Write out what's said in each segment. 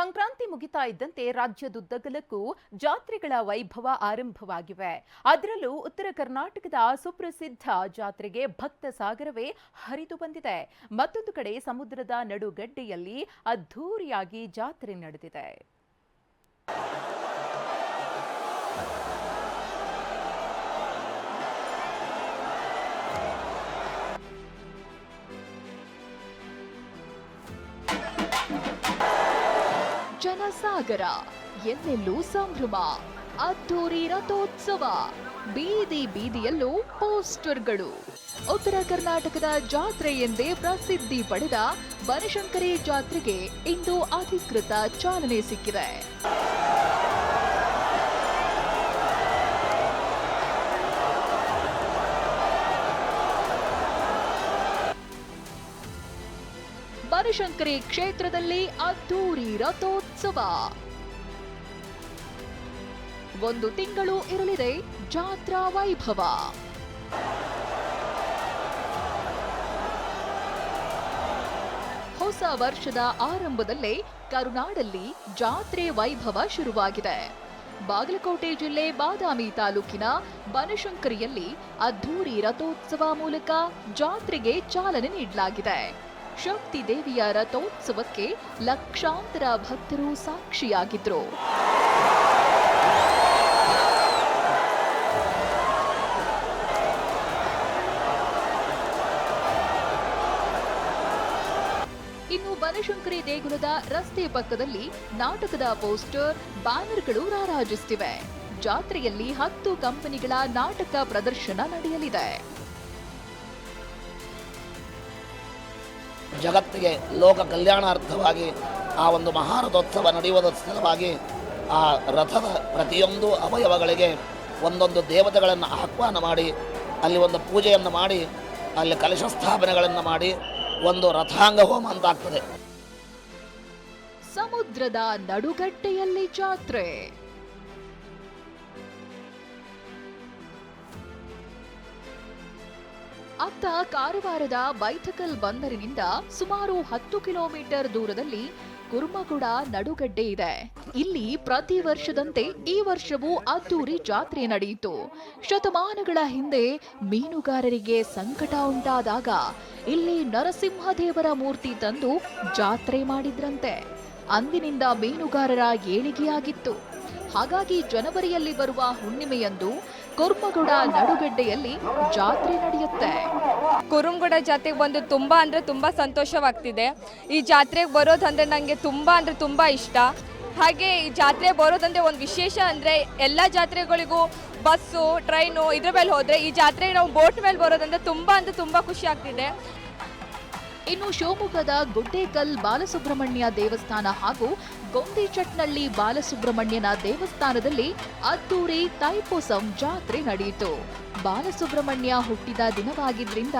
ಸಂಕ್ರಾಂತಿ ಮುಗಿತಾ ಇದ್ದಂತೆ ರಾಜ್ಯದುದ್ದಗಲಕ್ಕೂ ಜಾತ್ರೆಗಳ ವೈಭವ ಆರಂಭವಾಗಿವೆ. ಅದರಲ್ಲೂ ಉತ್ತರ ಕರ್ನಾಟಕದ ಸುಪ್ರಸಿದ್ಧ ಜಾತ್ರೆಗೆ ಭಕ್ತ ಸಾಗರವೇ ಹರಿದು ಬಂದಿದೆ. ಮತ್ತೊಂದು ಕಡೆ ಸಮುದ್ರದ ನಡುಗಡ್ಡೆಯಲ್ಲಿ ಅದ್ಧೂರಿಯಾಗಿ ಜಾತ್ರೆ ನಡೆದಿದೆ. ಜನಸಾಗರ, ಎಲ್ಲೆಲ್ಲೂ ಸಂಭ್ರಮ, ಅದ್ದೂರಿ ರಥೋತ್ಸವ, ಬೀದಿ ಬೀದಿಯಲ್ಲೂ ಪೋಸ್ಟರ್ಗಳು. ಉತ್ತರ ಕರ್ನಾಟಕದ ಜಾತ್ರೆ ಎಂದೇ ಪ್ರಸಿದ್ಧಿ ಪಡೆದ ಬನಶಂಕರಿ ಜಾತ್ರೆಗೆ ಇಂದು ಅಧಿಕೃತ ಚಾಲನೆ ಸಿಕ್ಕಿದೆ. ಬನಶಂಕರಿ ಕ್ಷೇತ್ರದಲ್ಲಿ ಅದ್ದೂರಿ ರಥೋತ್ಸವ. ಒಂದು ತಿಂಗಳು ಇರಲಿದೆ ಜಾತ್ರಾ ವೈಭವ. ಹೊಸ ವರ್ಷದ ಆರಂಭದಲ್ಲೇ ಕರುನಾಡಲ್ಲಿ ಜಾತ್ರೆ ವೈಭವ ಶುರುವಾಗಿದೆ. ಬಾಗಲಕೋಟೆ ಜಿಲ್ಲೆ ಬಾದಾಮಿ ತಾಲೂಕಿನ ಬನಶಂಕರಿಯಲ್ಲಿ ಅದ್ದೂರಿ ರಥೋತ್ಸವ ಮೂಲಕ ಜಾತ್ರೆಗೆ ಚಾಲನೆ ನೀಡಲಾಗಿದೆ. ಶಕ್ತಿ ದೇವಿಯ ರಥೋತ್ಸವಕ್ಕೆ ಲಕ್ಷಾಂತರ ಭಕ್ತರು ಸಾಕ್ಷಿಯಾಗಿದ್ರು. ಇನ್ನು ಬನಶಂಕರಿ ದೇಗುಲದ ರಸ್ತೆ ಪಕ್ಕದಲ್ಲಿ ನಾಟಕದ ಪೋಸ್ಟರ್, ಬ್ಯಾನರ್ಗಳು ರಾರಾಜಿಸುತ್ತಿವೆ. ಜಾತ್ರೆಯಲ್ಲಿ 10 ಕಂಪನಿಗಳ ನಾಟಕ ಪ್ರದರ್ಶನ ನಡೆಯಲಿದೆ. ಜಗತ್ತಿಗೆ ಲೋಕ ಕಲ್ಯಾಣಾರ್ಥವಾಗಿ ಆ ಒಂದು ಮಹಾರಥೋತ್ಸವ ನಡೆಯುವುದರ ಸಲುವಾಗಿ ಆ ರಥದ ಪ್ರತಿಯೊಂದು ಅವಯವಗಳಿಗೆ ಒಂದೊಂದು ದೇವತೆಗಳನ್ನು ಆಹ್ವಾನ ಮಾಡಿ ಅಲ್ಲಿ ಒಂದು ಪೂಜೆಯನ್ನು ಮಾಡಿ ಅಲ್ಲಿ ಕಲಶ ಸ್ಥಾಪನೆಗಳನ್ನು ಮಾಡಿ ಒಂದು ರಥಾಂಗ ಹೋಮ ಅಂತಾಗ್ತದೆ. ಸಮುದ್ರದ ನಡುಗಡ್ಡೆಯಲ್ಲಿ ಜಾತ್ರೆ. ಅತ್ತ ಕಾರವಾರದ ಬೈಠಕಲ್ ಬಂದರಿನಿಂದ ಸುಮಾರು 10 ಕಿಲೋಮೀಟರ್ ದೂರದಲ್ಲಿ ಕುರ್ಮಗುಡ ನಡುಗಡ್ಡೆ ಇದೆ. ಇಲ್ಲಿ ಪ್ರತಿ ವರ್ಷದಂತೆ ಈ ವರ್ಷವೂ ಅದ್ದೂರಿ ಜಾತ್ರೆ ನಡೆಯಿತು. ಶತಮಾನಗಳ ಹಿಂದೆ ಮೀನುಗಾರರಿಗೆ ಸಂಕಟ ಉಂಟಾದಾಗ ಇಲ್ಲಿ ನರಸಿಂಹದೇವರ ಮೂರ್ತಿ ತಂದು ಜಾತ್ರೆ ಮಾಡಿದ್ರಂತೆ. ಅಂದಿನಿಂದ ಮೀನುಗಾರರ ಏಳಿಗೆಯಾಗಿತ್ತು. ಹಾಗಾಗಿ ಜನವರಿಯಲ್ಲಿ ಬರುವ ಹುಣ್ಣಿಮೆಯಂದು ಕುರ್ಮಗುಡ ನಡುಗಡ್ಡೆಯಲ್ಲಿ ಜಾತ್ರೆ ನಡೆಯುತ್ತೆ. ಕುರುಮಗುಡ ಜಾತ್ರೆಗೆ ಬಂದು ತುಂಬಾ ಸಂತೋಷವಾಗ್ತಿದೆ. ಈ ಜಾತ್ರೆಗೆ ಬರೋದಂದ್ರೆ ನನಗೆ ತುಂಬಾ ಇಷ್ಟ. ಹಾಗೆ ಈ ಜಾತ್ರೆ ಬರೋದಂದ್ರೆ ಒಂದು ವಿಶೇಷ ಅಂದರೆ ಎಲ್ಲ ಜಾತ್ರೆಗಳಿಗೂ ಬಸ್ಸು, ಟ್ರೈನು ಇದ್ರ ಮೇಲೆ ಹೋದರೆ ಈ ಜಾತ್ರೆಗೆ ನಾವು ಬೋಟ್ ಮೇಲೆ ಬರೋದಂದ್ರೆ ತುಂಬಾ ಖುಷಿ ಆಗ್ತಿದೆ. ಇನ್ನು ಶಿವಮೊಗ್ಗದ ಗುಡ್ಡೇಕಲ್ ಬಾಲಸುಬ್ರಹ್ಮಣ್ಯ ದೇವಸ್ಥಾನ ಹಾಗೂ ಗೊಂದಿಚಟ್ನಳ್ಳಿ ಬಾಲಸುಬ್ರಹ್ಮಣ್ಯನ ದೇವಸ್ಥಾನದಲ್ಲಿ ಅದ್ದೂರಿ ತೈಪೂಸಂ ಜಾತ್ರೆ ನಡೆಯಿತು. ಬಾಲಸುಬ್ರಹ್ಮಣ್ಯ ಹುಟ್ಟಿದ ದಿನವಾಗಿದ್ದರಿಂದ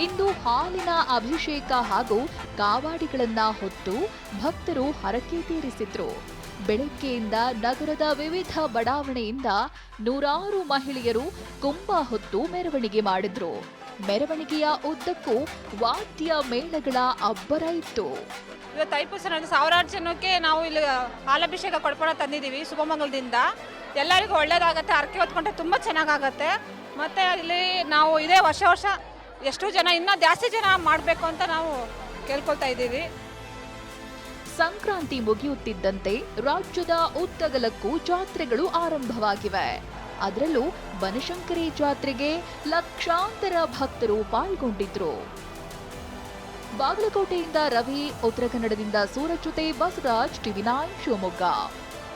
ಇಂದು ಹಾಲಿನ ಅಭಿಷೇಕ ಹಾಗೂ ಕಾವಾಡಿಗಳನ್ನ ಹೊತ್ತು ಭಕ್ತರು ಹರಕೆ ತೀರಿಸಿದ್ರು. ಬೆಳಗ್ಗೆಯಿಂದ ನಗರದ ವಿವಿಧ ಬಡಾವಣೆಯಿಂದ ನೂರಾರು ಮಹಿಳೆಯರು ಕುಂಭ ಹೊತ್ತು ಮೆರವಣಿಗೆ ಮಾಡಿದ್ರು. ಮೆರವಣಿಗೆಯ ಉದ್ದಕ್ಕೂ ವಾದ್ಯ ಮೇಳಗಳ ಅಬ್ಬರ ಇತ್ತು. ಇವತ್ತು ತೈಪೂಸ ಸಾವಿರಾರು ಜನಕ್ಕೆ ನಾವು ಇಲ್ಲಿ ಹಾಲಾಭಿಷೇಕ ಕೊಡ್ಕೊಂಡು ತಂದಿದ್ದೀವಿ ಶುಭಮಂಗಲದಿಂದ. ಎಲ್ಲರಿಗೂ ಒಳ್ಳೇದಾಗತ್ತೆ, ಹರಕೆ ಹೊತ್ಕೊಂಡ್ರೆ ತುಂಬ ಚೆನ್ನಾಗಾಗತ್ತೆ. ಮತ್ತು ಇಲ್ಲಿ ನಾವು ಇದೇ ವರ್ಷ ಎಷ್ಟು ಜನ ಇನ್ನೂ ಜಾಸ್ತಿ ಜನ ಮಾಡಬೇಕು ಅಂತ ನಾವು ಕೇಳ್ಕೊಳ್ತಾ ಇದ್ದೀವಿ. ಸಂಕ್ರಾಂತಿ ಮುಗಿಯುತ್ತಿದ್ದಂತೆ ರಾಜ್ಯದ ಉದ್ದಗಲಕ್ಕೂ ಜಾತ್ರೆಗಳು ಆರಂಭವಾಗಿವೆ. ಅದರಲ್ಲೂ ಬನಶಂಕರಿ ಜಾತ್ರೆಗೆ ಲಕ್ಷಾಂತರ ಭಕ್ತರು ಪಾಲ್ಗೊಂಡಿದ್ರು. ಬಾಗಲಕೋಟೆಯಿಂದ ರವಿ, ಉತ್ತರ ಕನ್ನಡದಿಂದ ಸೂರಜ್ ಜೊತೆ ಬಸವರಾಜ್, ಟಿವಿ9 ಶಿವಮೊಗ್ಗ.